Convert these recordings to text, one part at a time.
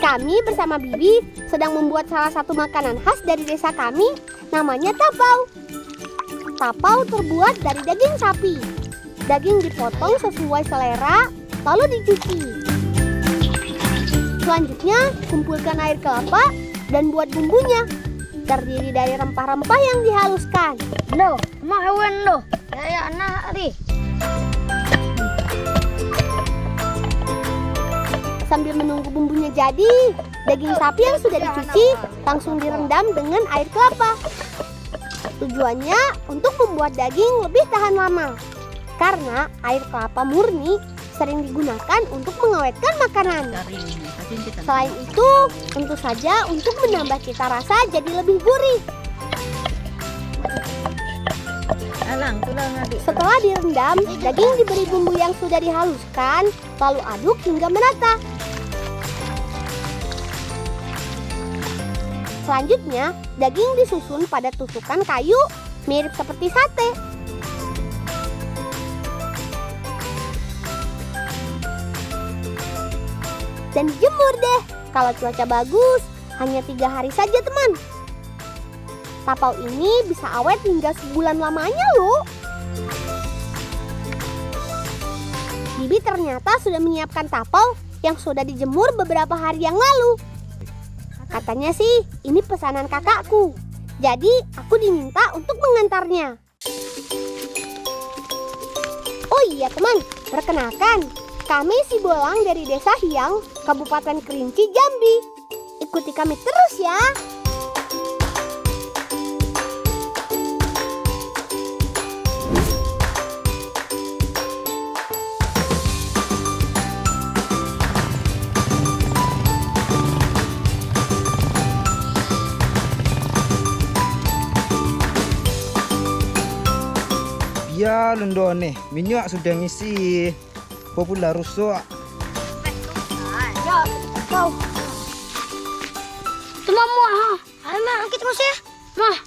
Kami bersama Bibi sedang membuat salah satu makanan khas dari desa kami, namanya tapau. Tapau terbuat dari daging sapi. Daging dipotong sesuai selera, lalu dicuci. Selanjutnya, kumpulkan air kelapa dan buat bumbunya. Terdiri dari rempah-rempah yang dihaluskan. Loh, mak hewan loh. Ya anak ri. Sambil menunggu bumbunya jadi, daging sapi yang sudah dicuci langsung direndam dengan air kelapa. Tujuannya untuk membuat daging lebih tahan lama. Karena air kelapa murni sering digunakan untuk mengawetkan makanan. Selain itu, tentu saja untuk menambah cita rasa jadi lebih gurih. Setelah direndam, daging diberi bumbu yang sudah dihaluskan, lalu aduk hingga merata. Selanjutnya, daging disusun pada tusukan kayu mirip seperti sate. Dan dijemur deh. Kalau cuaca bagus, hanya 3 hari saja teman. Tapau ini bisa awet hingga sebulan lamanya loh. Bibi ternyata sudah menyiapkan tapau yang sudah dijemur beberapa hari yang lalu. Katanya sih ini pesanan kakakku. Jadi aku diminta untuk mengantarnya. Oh iya teman, perkenalkan, kami si Bolang dari Desa Hiang, Kabupaten Kerinci, Jambi. Ikuti kami terus ya. Ya lundo nih, minyak sudah ngisi. Popular rusuk. Ya, kau. Cuma muah. Ayo mak, angkat terus ya. Mah.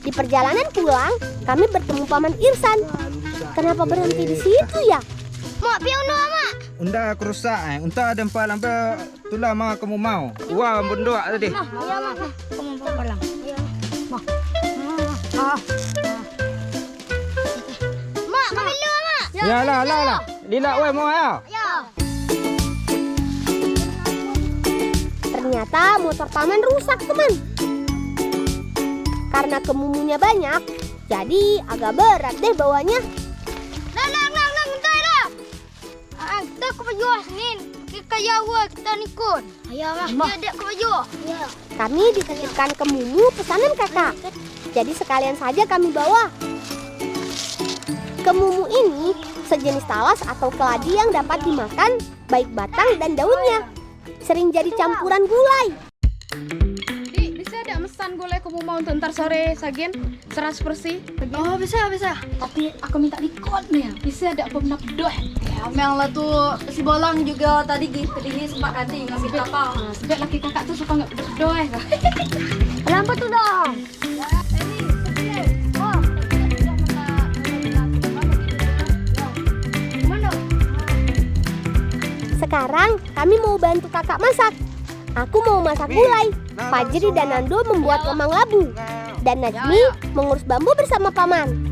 Di perjalanan pulang, kami bertemu Paman Irsan. Kenapa berhenti di situ ya? Mak pion doa mak. Unda kerusak unta ada empat lampai tulah mak kamu mau. Wah, bondoak tadi. Mah, ya mak. Kamu mau pulang. Iya. Mah. Mak, kami lu mak. Ya lah. Lila weh mau ya. Ya. Ternyata motor Paman rusak teman. Karena kemumunya banyak, jadi agak berat deh bawanya. Nang, bentar dah. Kita ke baju Senin. Kita Jawa, kita nikun. Ayo mak. Dia ke baju. Ya. Kami dititipkan ke Mumu pesanan kakak. Jadi sekalian saja kami bawa. Kemumu ini sejenis talas atau keladi yang dapat dimakan baik batang dan daunnya. Sering jadi campuran gulai. Di, bisa ada mesan gulai kamu mau untuk ntar sore Sagen 100 bersih? Oh bisa. Tapi aku minta dikot nih. Bisa ada apa benak doh? Ya, memang lah tuh si Bolang juga tadi ini sempat ganti ngambil kapal. Sebab laki kakak tuh suka nggak doh. Lampu tuh dong. Sekarang kami mau bantu kakak masak. Aku mau masak gulai. Fajri dan Nando membuat lemang labu. Dan Najmi mengurus bambu bersama Paman.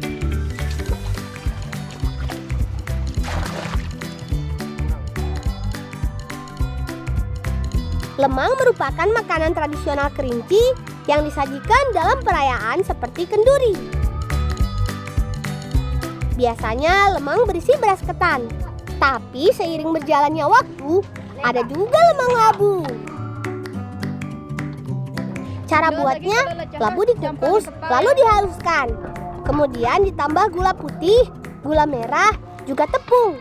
Lemang merupakan makanan tradisional Kerinci yang disajikan dalam perayaan seperti kenduri. Biasanya lemang berisi beras ketan. Tapi seiring berjalannya waktu, ada juga lemang labu. Cara buatnya, labu dikukus lalu dihaluskan. Kemudian ditambah gula putih, gula merah, juga tepung.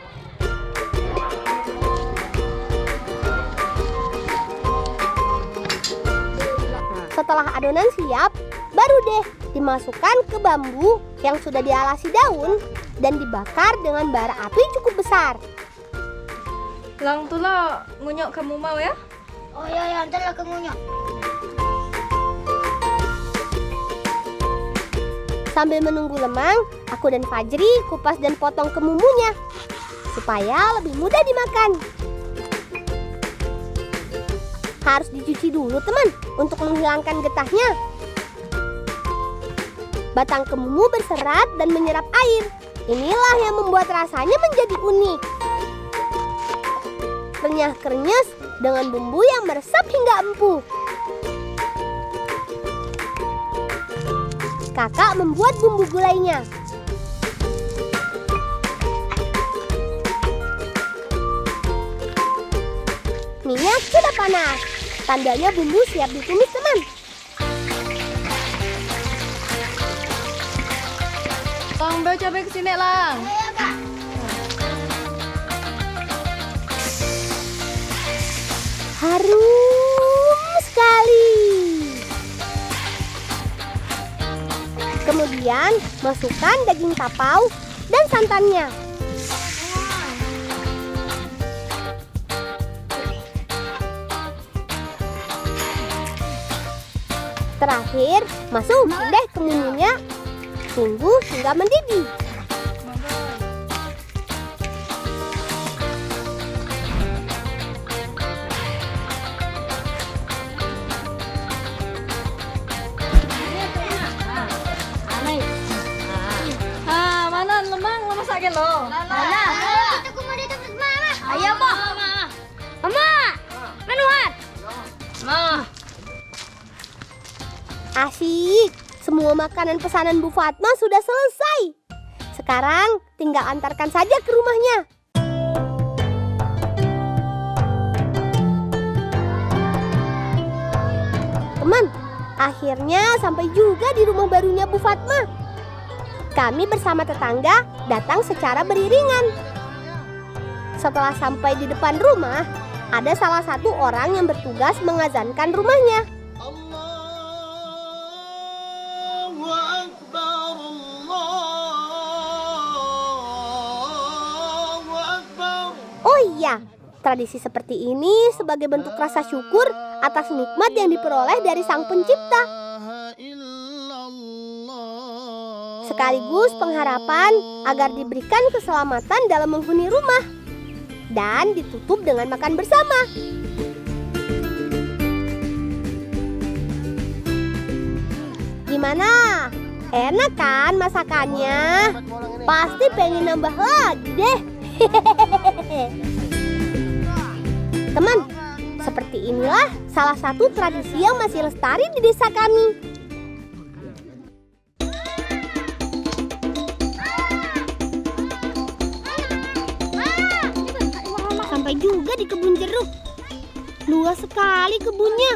Setelah adonan siap, baru deh dimasukkan ke bambu yang sudah dialasi daun dan dibakar dengan bara api cukup besar. Lang tu lah ngunyok kamu mau ya? Oh ya, ntar lah kamunya. Sambil menunggu lemang, aku dan Fajri kupas dan potong kemumunya supaya lebih mudah dimakan. harus dicuci dulu teman untuk menghilangkan getahnya. Batang kemumu berserat dan menyerap air. Inilah yang membuat rasanya menjadi unik. Renyah-krenyes dengan bumbu yang meresap hingga empuk. Kakak membuat bumbu gulainya. Minyak sudah panas. Tandanya bumbu siap ditumis, teman. Lang, bawa cabai ke sini, Lang. Harum sekali. Kemudian masukkan daging tapau dan santannya. Terakhir, masukin deh kemudinya. Tunggu hingga mendidih. Mana lemang masakin lo. Kita kumari tempat mama. Ayo, Ma. Mama. Manuhat. Ma. Asyik, semua makanan pesanan Bu Fatma sudah selesai. Sekarang tinggal antarkan saja ke rumahnya. Teman, akhirnya sampai juga di rumah barunya Bu Fatma. Kami bersama tetangga datang secara beriringan. Setelah sampai di depan rumah, ada salah satu orang yang bertugas mengazankan rumahnya. Oh iya, tradisi seperti ini sebagai bentuk rasa syukur atas nikmat yang diperoleh dari Sang Pencipta. Sekaligus pengharapan agar diberikan keselamatan dalam menghuni rumah. Dan ditutup dengan makan bersama. Gimana? Enak kan masakannya? Pasti pengen nambah lagi deh. Teman, seperti inilah salah satu tradisi yang masih lestari di desa kami. Sampai juga di kebun jeruk. Luas sekali kebunnya.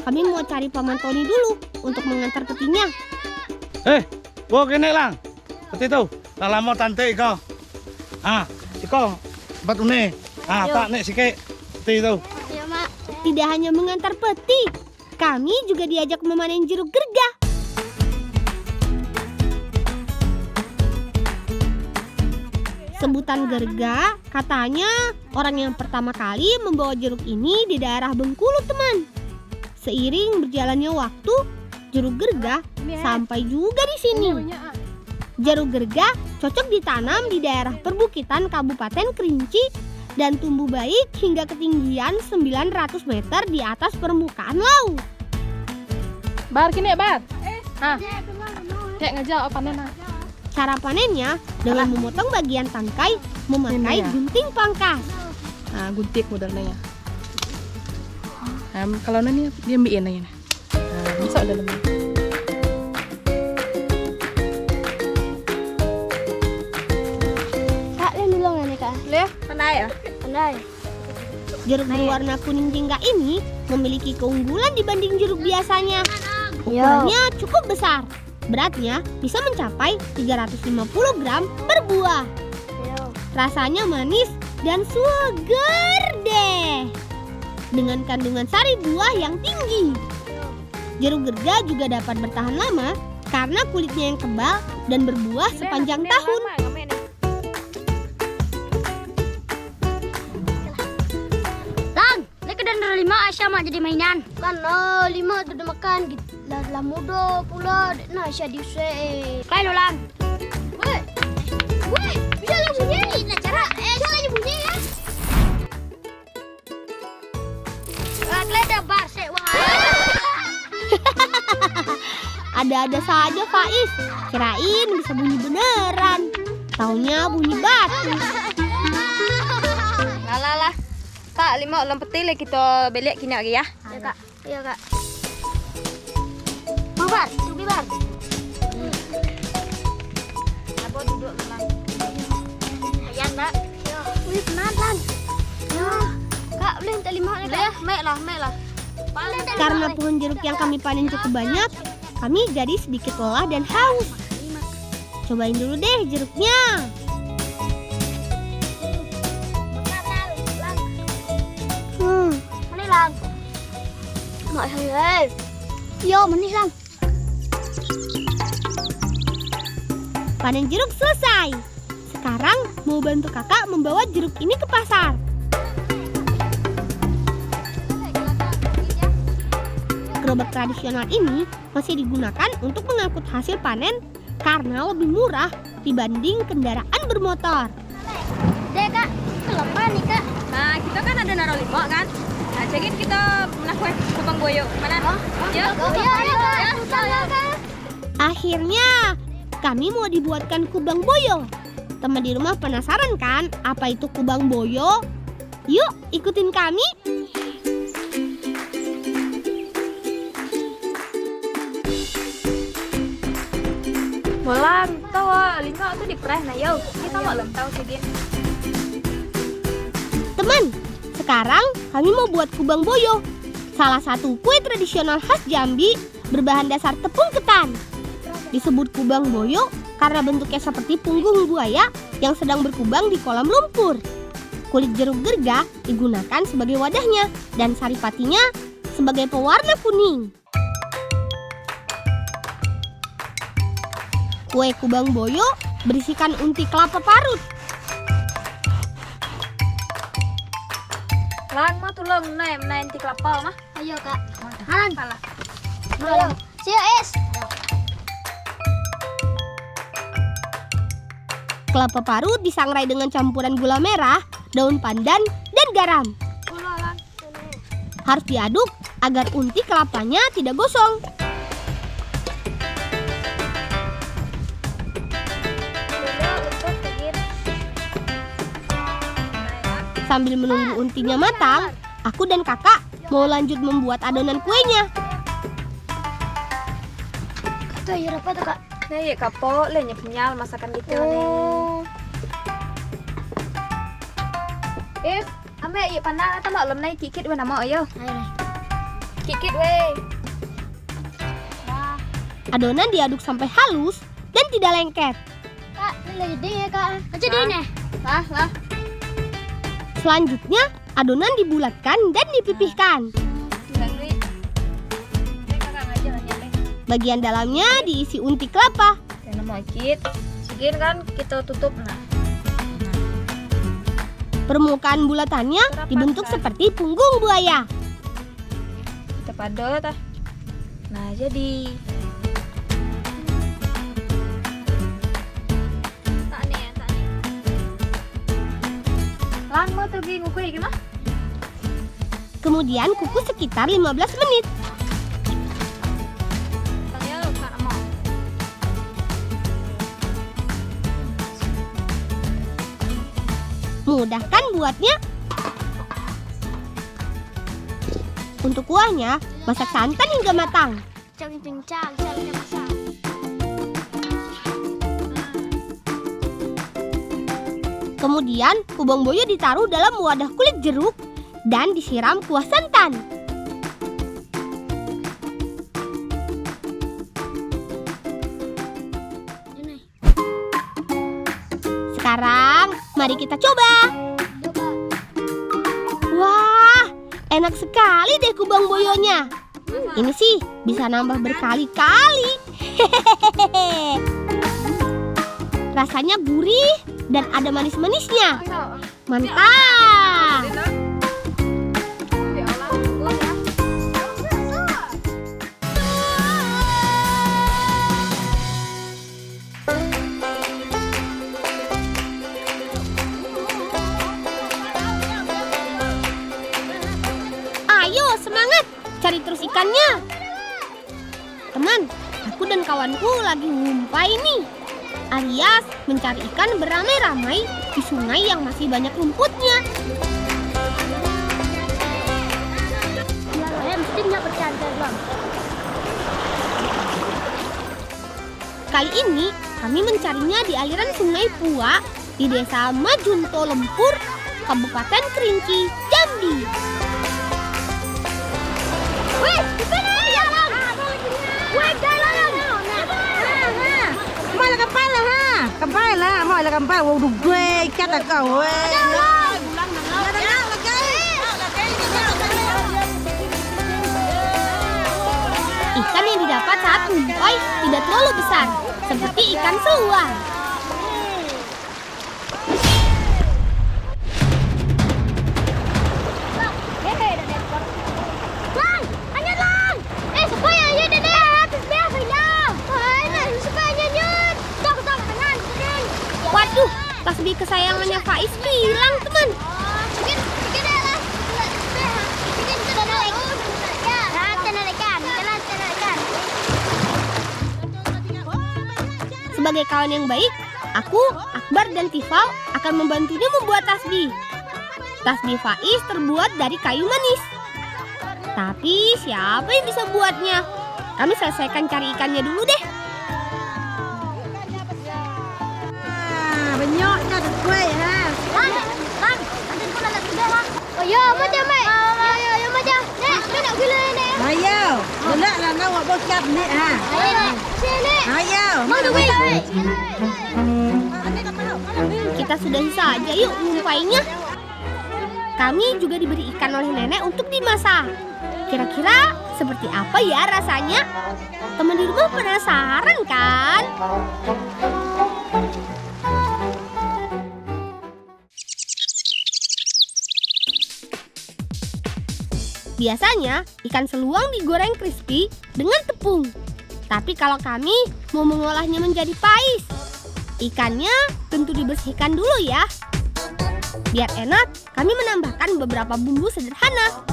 Kami mau cari Paman Tony dulu untuk mengantar petinya. Wo kene lang. Peti tu. Tak lama tante iko. Iko empat une. Tak nek sikit. Peti tu. Ayo, Mak. Tidak hanya mengantar peti, kami juga diajak memanen jeruk gergah. Sebutan gergah, katanya orang yang pertama kali membawa jeruk ini di daerah Bengkulu, teman. Seiring berjalannya waktu, jeruk gergah sampai juga di sini. Jeruk gergah cocok ditanam di daerah perbukitan Kabupaten Kerinci dan tumbuh baik hingga ketinggian 900 meter di atas permukaan laut. Bar kini, Bar. Dek ngajak panen. Cara panennya dengan memotong bagian tangkai memakai gunting pangkas. Guntik modelnya. Kalau ini dia ambilin aja. Masuk dalam. Kak, lihat dulu nggak nih Kak? Lihat, pandai ya? Pandai. Jeruk berwarna kuning jingga ini memiliki keunggulan dibanding jeruk biasanya. Ukurannya cukup besar. Beratnya bisa mencapai 350 gram per buah. Rasanya manis dan seger deh. Dengan kandungan sari buah yang tinggi. Jeruk gergah juga dapat bertahan lama karena kulitnya yang tebal dan berbuah sepanjang tahun. Lang, lek dan 5 Aisyah mak jadi mainan. Kan 5 sudah makan gitu. Lah muda pula nak Aisyah diusir. Kai lo Lang. Weh. Bisa lah bunyi. Nak cara. Bisa lah bunyi ya. Keleda Ada-ada saja Faiz. Kirain bisa bunyi beneran. Taunya bunyi batu. Lah. Kak, 5 ulang petil kita belik kini lagi ya. Ya kak, iya kak. Bar, duduk bar. Apa duduk memang. Ayan kak. Wih, penan lan. Kak, boleh minta 5 nih kak ya? Mek lah. Karena pohon jeruk yang kami panen cukup banyak, kami jadi sedikit lelah dan haus. Cobain dulu deh jeruknya. Manis lang. Mọi người ơi. Yo, manis lang. Panen jeruk selesai. Sekarang mau bantu kakak membawa jeruk ini ke pasar. Gerobak tradisional ini masih digunakan untuk mengangkut hasil panen karena lebih murah dibanding kendaraan bermotor. Deh kak, kelepah nih kak. Nah, kita kan ada naruh 5 kan. Nah, jadi kita melakukan kubang boyo. Mana? Ya. Akhirnya kami mau dibuatkan kubang boyo. Teman di rumah penasaran kan apa itu kubang boyo? Yuk ikutin kami. Molang, tahu 5 tuh diperah nah yo. Kita mau lem tahu segini. Teman, sekarang kami mau buat kubang boyo. Salah satu kue tradisional khas Jambi berbahan dasar tepung ketan. Disebut kubang boyo karena bentuknya seperti punggung buaya yang sedang berkubang di kolam lumpur. Kulit jeruk gerga digunakan sebagai wadahnya dan saripatinya sebagai pewarna kuning. Kue kubang boyo berisikan unti kelapa parut. Lang mah tulung naik ti kelapa mah. Ayo kak. Halan pala. Ayo. Siap es. Kelapa parut disangrai dengan campuran gula merah, daun pandan, dan garam. Harus diaduk agar unti kelapanya tidak gosong. Sambil menunggu untinya matang, aku dan kakak mau lanjut membuat adonan kuenya. Tuh ya apa tuh kak? Nah, ya kapok le penyal masakan gitu nih. Ame iya pandang atau mau lem nai kikit we nama ayo. Kikit we. Adonan diaduk sampai halus dan tidak lengket. Kak, ini jadi ya kak. Jadi nih. Lah. Selanjutnya, adonan dibulatkan dan dipipihkan. Bagian dalamnya diisi unti kelapa. Karena mau kit, segini kan kita tutup nah. Permukaan bulatannya dibentuk seperti punggung buaya. Kita padot ah. Nah, jadi tak nih. Lang mau tuh ngukui gimana? Kemudian kukus sekitar 15 menit. Mudah kan buatnya? Untuk kuahnya, masak santan hingga matang. Cang, masak. Kemudian, kubang boyo ditaruh dalam wadah kulit jeruk dan disiram kuah santan. Sekarang, mari kita coba. Wah, enak sekali deh kubang boyonya. Ini sih bisa nambah berkali-kali. Rasanya gurih dan ada manis-manisnya. Mantap. Ayo semangat, cari terus ikannya. Teman, aku dan kawanku lagi ngumpai nih, alias mencari ikan beramai-ramai di sungai yang masih banyak rumputnya. Mestinya bercanda bang. Kali ini kami mencarinya di aliran sungai Pua di desa Majunto Lempur, Kabupaten Kerinci, Jambi. Wih, di sana ya lang. Wih, dalam. Mai là kampai là ha. Kampai là, mọi là kampai. Wow, đủ ghê, chắc là cậu ơi. Ikan yang didapat saat ngumpai tidak terlalu besar, seperti ikan seluar. Lang, anh Lang. Supaya ya dedek. Biar hilang. Ini supaya nyut. Tok kanan. Waduh, tasbih kesayangannya Faiz hilang, teman. Sebagai kawan yang baik, aku, Akbar, dan Tifal akan membantunya membuat tasbih. Tasbih Faiz terbuat dari kayu manis. Tapi siapa yang bisa buatnya? Kami selesaikan cari ikannya dulu deh. Benyok nha, được quê ha. Lang, antin ko na lang sudah lang. Oh, yo, macam mai. Yo, macam. Nek, nak gila nek. Ayo, benak là nó ngồi bó chập nè ha. Sini. Ayo, Mau duit. Kita sudahi saja yuk ngumpainya. Kami juga diberi ikan oleh nenek untuk dimasak. Kira-kira seperti apa ya rasanya? Teman di rumah penasaran kan? Biasanya ikan seluang digoreng crispy dengan tepung. Tapi kalau kami mau mengolahnya menjadi pais, ikannya tentu dibersihkan dulu ya. Biar enak, kami menambahkan beberapa bumbu sederhana.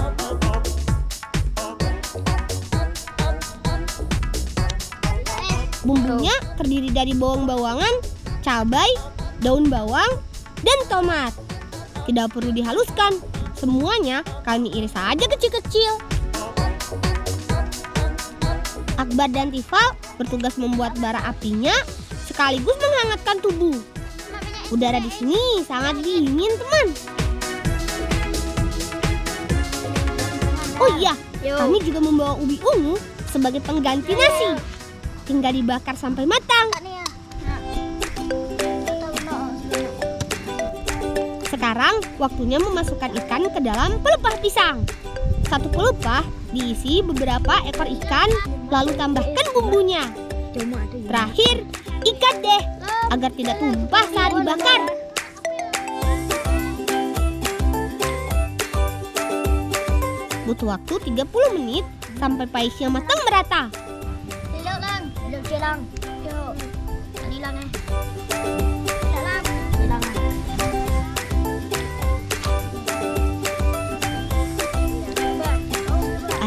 Bumbunya terdiri dari bawang-bawangan, cabai, daun bawang, dan tomat. Tidak perlu dihaluskan, semuanya kami iris saja kecil-kecil. Akbar dan Tifal bertugas membuat bara apinya sekaligus menghangatkan tubuh. Udara di sini sangat dingin, teman. Oh iya, kami juga membawa ubi ungu sebagai pengganti nasi. Tinggal dibakar sampai matang. Sekarang waktunya memasukkan ikan ke dalam pelepah pisang. Satu pelepah diisi beberapa ekor ikan, lalu tambahkan bumbunya. Terakhir, ikat deh agar tidak tumpah saat dibakar. Butuh waktu 30 menit sampai paisnya matang merata. Hilok lang. Hilok je lang. Yuk. Tadi lang eh. Dalam. Hilang.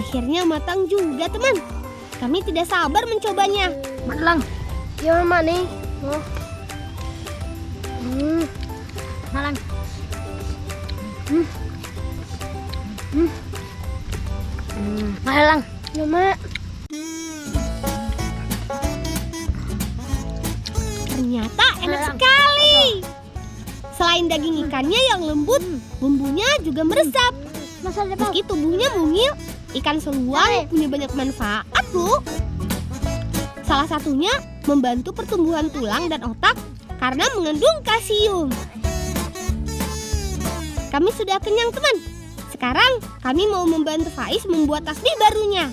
Akhirnya matang juga, teman. Kami tidak sabar mencobanya. Lang. Yo mak nih. Oh. Malang. Malang. Yo mak. Ternyata enak sekali. Selain daging ikannya yang lembut, bumbunya juga meresap. Meski tubuhnya mungil, ikan seluang punya banyak manfaat loh. Salah satunya membantu pertumbuhan tulang dan otak karena mengandung kalsium. Kami sudah kenyang, teman. Sekarang kami mau membantu Faiz membuat tasbih barunya.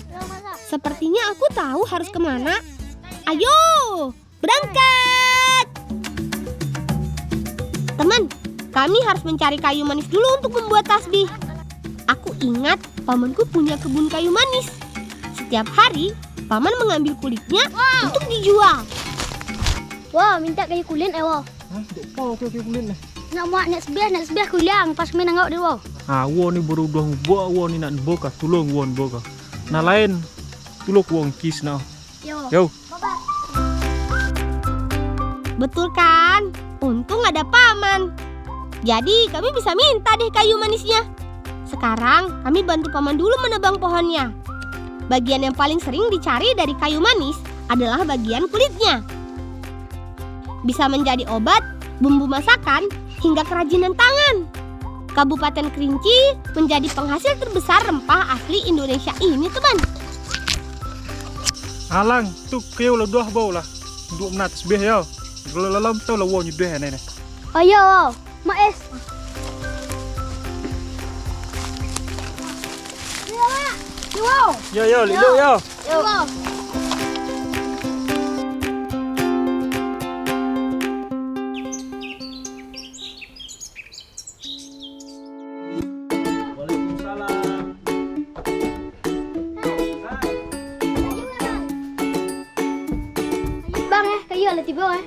Sepertinya aku tahu harus kemana. Ayo, berangkat! Teman, kami harus mencari kayu manis dulu untuk membuat tasbih. Aku ingat pamanku punya kebun kayu manis. Setiap hari, paman mengambil kulitnya untuk dijual. Wah, minta kayu kulit wah. Hah, duk pau ke kulit ni. Nak buat nak sebelah kuliang pas main nangok dia wah. Ha, wo ni baru dah buat wo ni nak boka, tulung wo boka. Nah lain tulok wo kis now. Yo. Betul kan? Untung ada paman. Jadi kami bisa minta deh kayu manisnya. Sekarang kami bantu paman dulu menebang pohonnya. Bagian yang paling sering dicari dari kayu manis adalah bagian kulitnya. Bisa menjadi obat, bumbu masakan, hingga kerajinan tangan. Kabupaten Kerinci menjadi penghasil terbesar rempah asli Indonesia ini, teman. Alang, tu kêu là đua bầu là đua nát bia yo. Là lắm tao là wo như đua này này. Ayo, Maes. Yo yo, lilu yo. Bang kayu ada tiba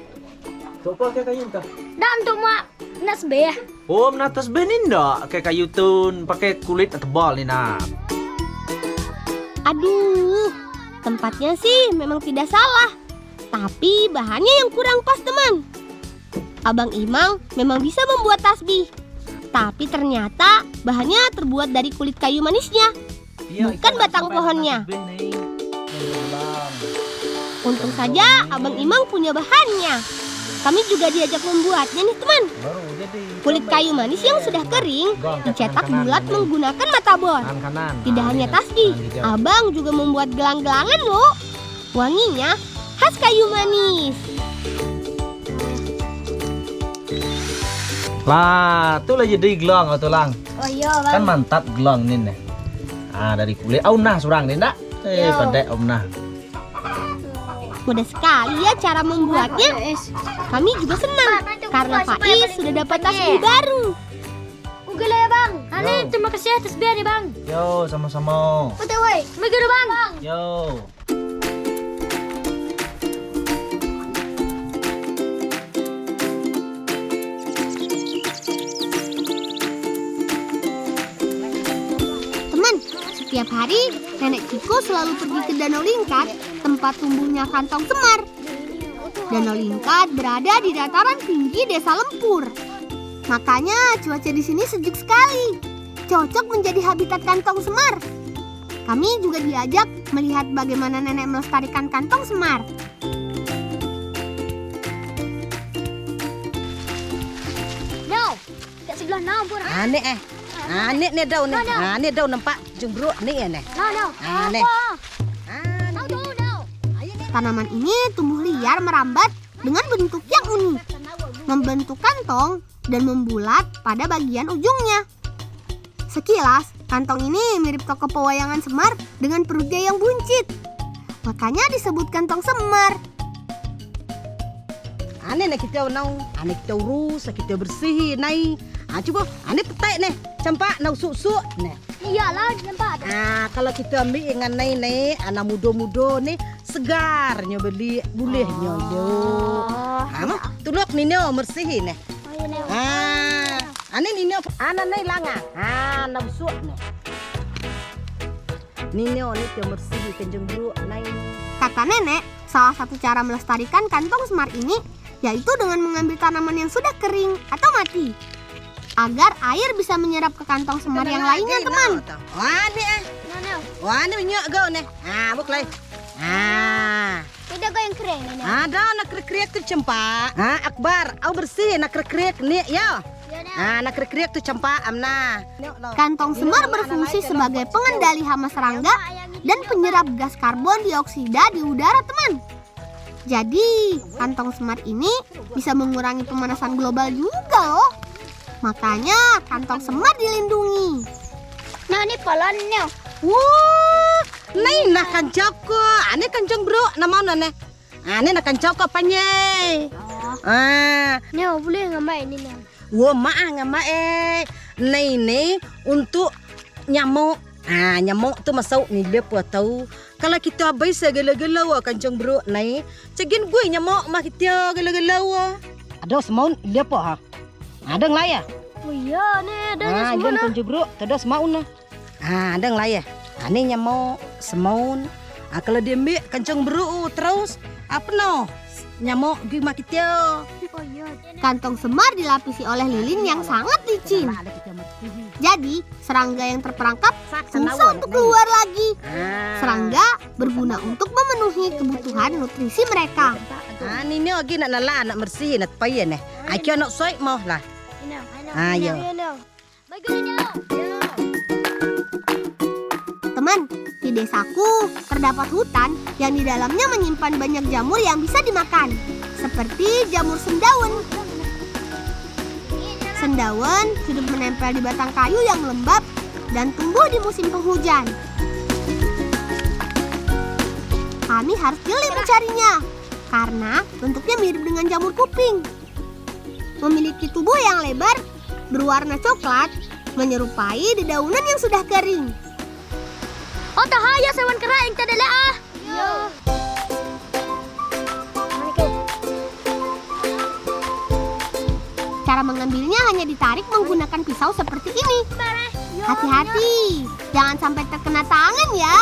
Coba kayak kayu entah. Dan untuk mak nasbe ya. Oh, menatas benin dah. Kayak kayu tun pakai kulit tebal nih nak. Aduh, tempatnya sih memang tidak salah. Tapi bahannya yang kurang pas, teman. Abang Imang memang bisa membuat tasbih. Tapi ternyata bahannya terbuat dari kulit kayu manisnya, bukan batang pohonnya. Untung saja Abang Imang punya bahannya. Kami juga diajak membuatnya nih, teman. Kulit kayu manis yang sudah kering dicetak bulat menggunakan matabor. Tidak hanya tasbih, Abang juga membuat gelang-gelangan loh. Wanginya khas kayu manis. Lah, tu lah jadi gelang atau lang. Oh iya bang. Kan mantap gelang nih nih. Ah, dari kulit. Oh nah, surang nih nak. Pada om nah. Mudah sekali ya cara membuatnya. Kami juga senang karena Faiz sudah dapat tasbih baru. Ugel ya bang. Ani terima kasih atas biar nih bang. Yo, sama-sama. Udah woi, megere bang. Yo. Teman, setiap hari Nenek Ciko selalu pergi ke Danau Lingkat, tempat tumbuhnya kantong semar. Danau Lingkat berada di dataran tinggi Desa Lempur. Makanya cuaca di sini sejuk sekali. Cocok menjadi habitat kantong semar. Kami juga diajak melihat bagaimana nenek melestarikan kantong semar. No, kat sebelah now pun. Ni daun ni. Ni daun nampak jengbruk ni ni. No. Ni. Now tu now. Tanaman ini tumbuh liar merambat dengan bentuk yang unik, membentuk kantong dan membulat pada bagian ujungnya. Sekilas, kantong ini mirip tokoh pewayangan Semar dengan perutnya yang buncit. Makanya disebut kantong semar. Ane nak kita nau, ane kita urus, kita bersih nai. Cuba, ane petai ni, campak nau suk-suk ni. Iyalah, nampak. Kalau kita ambil dengan nai, anak muda-muda ni segarnya beli bolehnya yo. Tulok ni nyo bersih ni. Ane ni nyo, anak nai langa. Nau suk ni. Ni nyo ni kita bersih kenjeng bro nai. Kata nenek, salah satu cara melestarikan kantong semar ini yaitu dengan mengambil tanaman yang sudah kering atau mati, agar air bisa menyerap ke kantong semar yang lainnya, teman. Wah ni minyak kau ni. Buklai. Tidak kau yang kering ni. Ada nak krek-krek tu campak. Akbar, au bersih nak krek-krek ni ya. Nak krek-krek tu campak amna. Kantong semar berfungsi sebagai pengendali hama serangga dan penyerap gas karbon dioksida di udara, teman. Jadi, kantong semar ini bisa mengurangi pemanasan global juga loh. Makanya kantong semar dilindungi. Nah ni polonnya. Wah, nai nak kancau ko. Ane kancang bro, nama mana? Ane nak kancau ko panyai. Ni boleh ngamai ni ni. Wah, ngamai. Nai ni untuk nyamuk. Nyamuk tu masuk ni dia pun tahu. Kalau kita habis segala-gala kancang bro nai, cegin gue nyamuk mah kita gala-gala. Ada semau dia apa? Ada ngelaya. Oh iya ni ada semua. Jangan kancang bro, ada semau na. Ada ngelaya. Ane nyamuk, semau, Kalau diambil kencang beru terus apa no? Nyamuk gimana kita? Kantong semar dilapisi oleh lilin yang sangat licin. Jadi, serangga yang terperangkap susah untuk keluar lagi. Serangga berguna untuk memenuhi kebutuhan nutrisi mereka. Ini lagi nak nala nak bersih nak payah nih. Aku nak soy mau lah. Ayo. Teman, di desaku terdapat hutan yang di dalamnya menyimpan banyak jamur yang bisa dimakan, seperti jamur sendaun. Sendaun hidup menempel di batang kayu yang lembab dan tumbuh di musim penghujan. Kami harus jeli mencarinya, karena bentuknya mirip dengan jamur kuping. Memiliki tubuh yang lebar, berwarna coklat, menyerupai dedaunan yang sudah kering. Oh, tahaya sewan kera yang tak ada ah. Cara mengambilnya hanya ditarik menggunakan pisau seperti ini. Hati-hati, jangan sampai terkena tangan ya.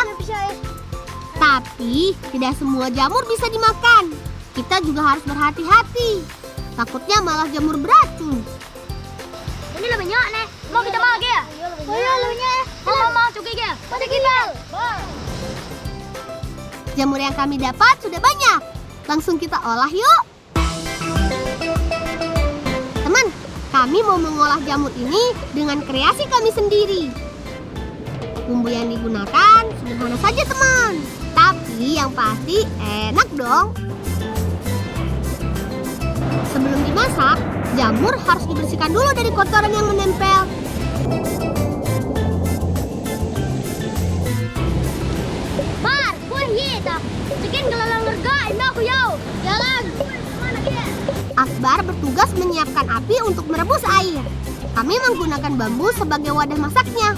Tapi tidak semua jamur bisa dimakan. Kita juga harus berhati-hati. Takutnya malah jamur beracun. Ini lebih banyak nih. Mau kita bagi ya? Oh iya, lebih banyak. Mau cukai ya? Pada kita. Jamur yang kami dapat sudah banyak. Langsung kita olah yuk. Teman, kami mau mengolah jamur ini dengan kreasi kami sendiri. Bumbu yang digunakan sederhana saja teman. Tapi yang pasti enak dong. Sebelum dimasak, jamur harus dibersihkan dulu dari kotoran yang menempel. Bar, buah ye dah. Sekian gelalang lerga, ini aku yau. Jalan. Akbar bertugas menyiapkan api untuk merebus air. Kami menggunakan bambu sebagai wadah masaknya.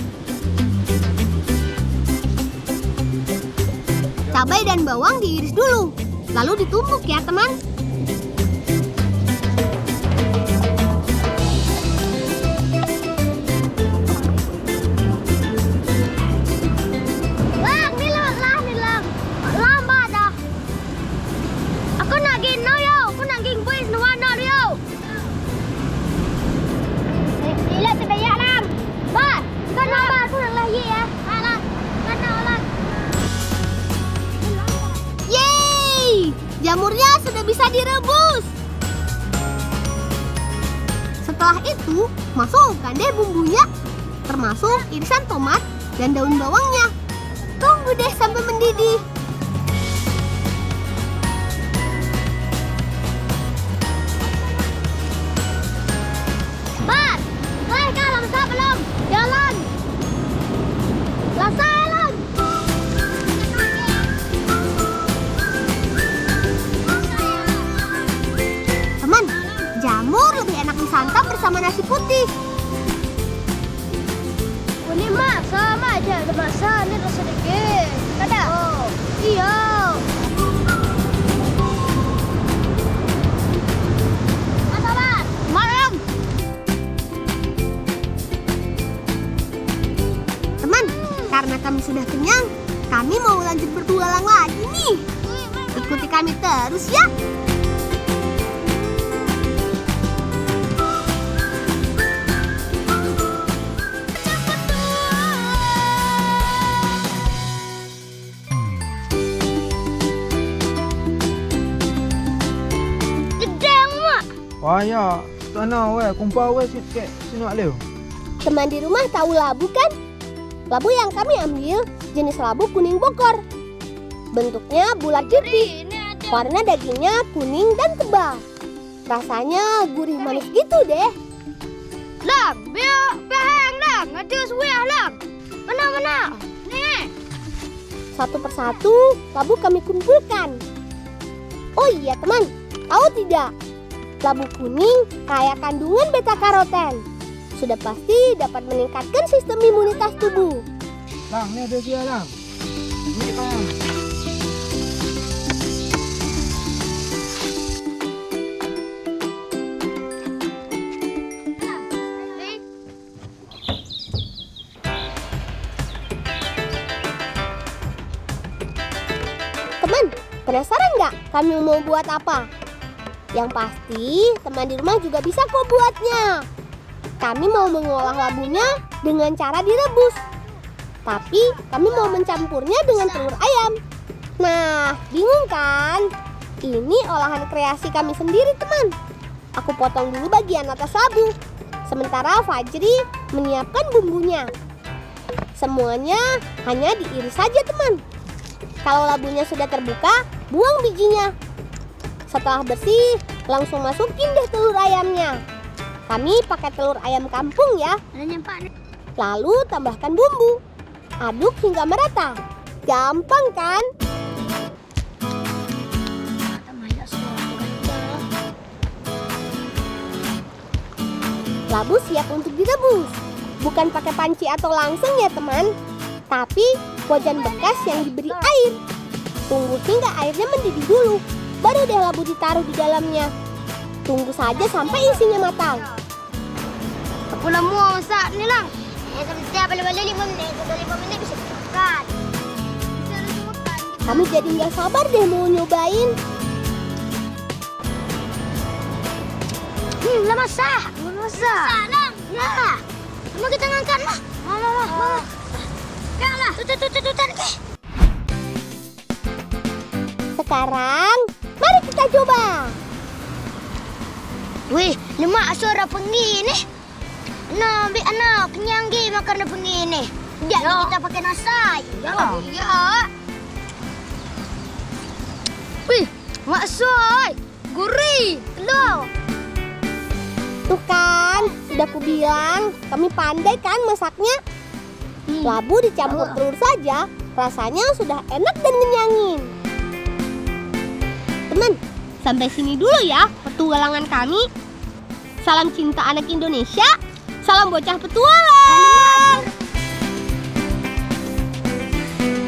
Cabai dan bawang diiris dulu, lalu ditumbuk ya teman. Lang, nilang. Lambat dah. Aku nak gino yau. Aku nak ging buis nuwana yau. Lihat terbayak lang. Bar, kau nak bar aku nak lahir ya. Alah, kau nak olah. Yeay! Jamurnya sudah bisa direbus. Setelah itu, masukkan deh bumbunya, termasuk irisan tomat dan daun bawangnya. Tunggu deh sampai mendidih. Bar, kau masak belum? Jalan. Selesai lang. Teman, jamur lebih enak disantap bersama nasi putih. Ini mah sama aja, ada masa ini rasa sedikit. Ada? Oh, iya. Asabar, Malam. Teman, karena kami sudah kenyang, kami mau lanjut bertualang lagi nih. Ikuti kami terus ya. gedeng mak. Wah ya, sana weh, kumpul weh sikit sini leu. Teman di rumah tahu labu kan? Labu yang kami ambil jenis labu kuning bokor. Bentuknya bulat pipih. Warna dagingnya kuning dan tebal. Rasanya gurih manis gitu deh. Lang, biar beheng lang, ada suah lang. Mana? Nih. Satu persatu labu kami kumpulkan. Oh iya teman, tahu tidak? Labu kuning kaya kandungan beta karoten. Sudah pasti dapat meningkatkan sistem imunitas tubuh. Lang, ni ada dia lang. Ni lang. Teman, penasaran nggak kami mau buat apa? Yang pasti, teman di rumah juga bisa kok buatnya. Kami mau mengolah labunya dengan cara direbus. Tapi kami mau mencampurnya dengan telur ayam. Nah, bingung kan? Ini olahan kreasi kami sendiri, teman. Aku potong dulu bagian atas labu. Sementara Fajri menyiapkan bumbunya. Semuanya hanya diiris saja, teman. Kalau labunya sudah terbuka, buang bijinya. Setelah bersih, langsung masukin deh telur ayamnya. Kami pakai telur ayam kampung ya. Lalu tambahkan bumbu. Aduk hingga merata. Gampang kan? Labu siap untuk direbus. Bukan pakai panci atau langsung ya teman, tapi wajan bekas yang diberi air. Tunggu hingga airnya mendidih dulu, baru deh labu ditaruh di dalamnya. Tunggu saja sampai isinya matang. Aku lah mau masak ni lang. Setiap balik-balik 5 menit, sudah 5 menit bisa makan. Kami jadi nggak sabar deh mau nyobain. Lah masak. Masak lang. Ya. Mau kita ngangkat lah. Mau. Janganlah. Tutut. Sekarang, mari kita coba. Wih, lemak suara pengini. Nah, ambil anak kenyang gi makan pengini. Dia kita pakai nasi. Ya. Wih, maksud gurih, telur. Tuh kan, sudah ku bilang, kami pandai kan masaknya. Labu dicampur telur saja, rasanya sudah enak dan ngenyangin. Teman, sampai sini dulu ya petualangan kami. Salam cinta anak Indonesia, salam bocah petualang.